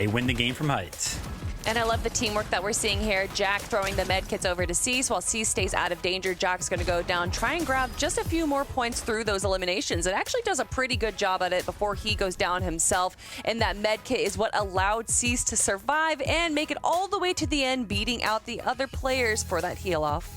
They win the game from height. And I love the teamwork that we're seeing here. Jack throwing the med kits over to Cease while Cease stays out of danger. Jack's going to go down, try and grab just a few more points through those eliminations. It actually does a pretty good job at it before he goes down himself. And that med kit is what allowed Cease to survive and make it all the way to the end, beating out the other players for that heal off.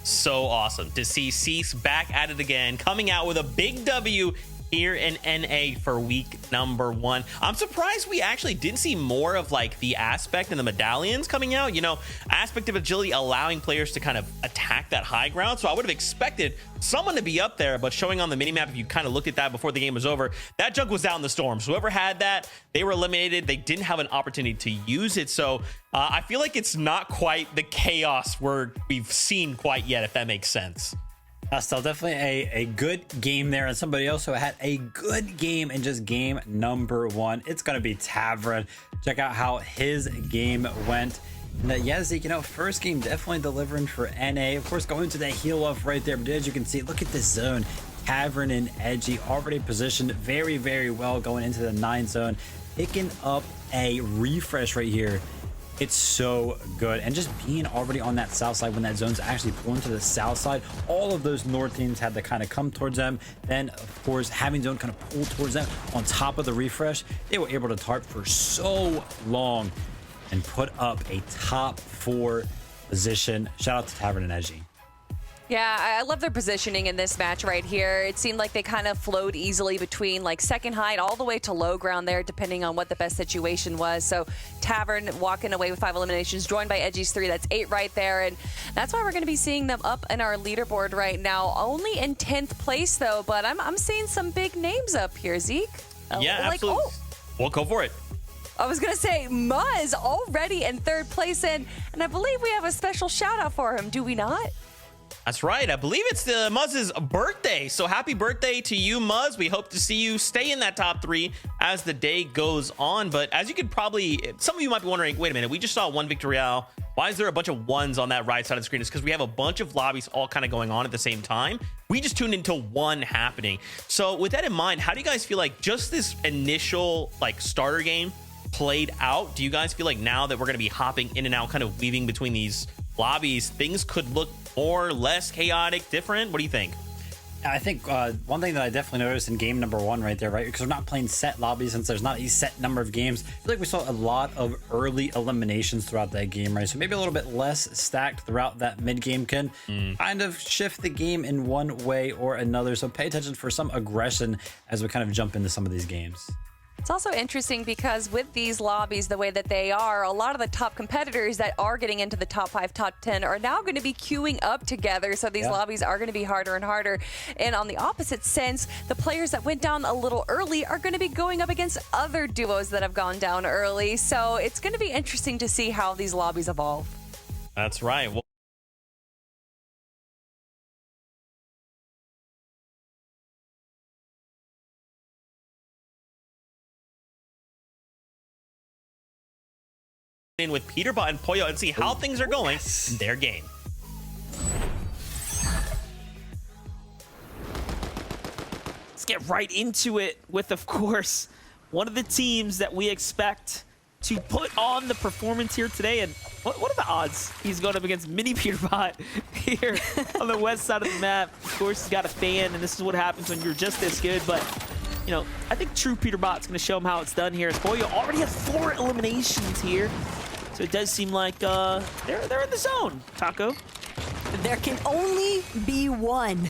So awesome to see Cease back at it again, coming out with a big W here in NA for week number 1. I'm surprised we actually didn't see more of like the aspect and the medallions coming out, you know, aspect of agility allowing players to kind of attack that high ground. So I would have expected someone to be up there, but showing on the minimap, if you kind of looked at that before the game was over, that junk was out in the storm. So whoever had that, they were eliminated. They didn't have an opportunity to use it. So I feel like it's not quite the chaos we've seen quite yet, if that makes sense. Still definitely a good game there, and somebody else who had a good game in just game number 1. It's going to be Tavern. Check out how his game went. And yeah, Zeke, you know, first game definitely delivering for NA. Of course, going to the heal off right there, but as you can see, look at this zone. Tavern and Edgy already positioned very, very well going into the 9 zone, picking up a refresh right here. It's so good, and just being already on that south side when that zone's actually pulling to the south side, all of those north teams had to kind of come towards them. Then of course having zone kind of pull towards them on top of the refresh, they were able to tarp for so long and put up a top 4 position. Shout out to Tavern and Edgy. Yeah, I love their positioning in this match right here. It seemed like they kind of flowed easily between like second height all the way to low ground there, depending on what the best situation was. So Tavern walking away with 5 eliminations, joined by Edgy's 3. That's 8 right there. And that's why we're going to be seeing them up in our leaderboard right now. Only in 10th place, though, but I'm seeing some big names up here, Zeke. Yeah, like, absolutely. oh. Well, go for it. I was going to say, Muzz already in 3rd place, and I believe we have a special shout out for him, do we not? That's right. I believe it's the Muzz's birthday. So happy birthday to you, Muzz. We hope to see you stay in that top 3 as the day goes on. But as you could probably, some of you might be wondering, wait a minute, we just saw 1 victory royale. Why is there a bunch of 1s on that right side of the screen? It's because we have a bunch of lobbies all kind of going on at the same time. We just tuned into 1 happening. So with that in mind, how do you guys feel like just this initial like starter game played out? Do you guys feel like now that we're going to be hopping in and out, kind of weaving between these lobbies, things could look more, less chaotic, different? What do you think? I think one thing that I definitely noticed in game number 1 right there, right, because we're not playing set lobbies since there's not a set number of games. I feel like we saw a lot of early eliminations throughout that game, right? So maybe a little bit less stacked throughout that mid game can kind of shift the game in one way or another. So pay attention for some aggression as we kind of jump into some of these games. It's also interesting because with these lobbies, the way that they are, a lot of the top competitors that are getting into the top 5, top 10 are now going to be queuing up together. So these lobbies are going to be harder and harder. And on the opposite sense, the players that went down a little early are going to be going up against other duos that have gone down early. So it's going to be interesting to see how these lobbies evolve. That's right. Well, in with Peterbot and Poyo and see how things are going in their game. Let's get right into it with, of course, one of the teams that we expect to put on the performance here today. And what are the odds he's going up against Mini Peterbot here on the west side of the map? Of course, he's got a fan, and this is what happens when you're just this good. But, you know, I think true Peterbot's going to show him how it's done here. As Poyo already has 4 eliminations here. So it does seem like they're in the zone, Taco. There can only be one.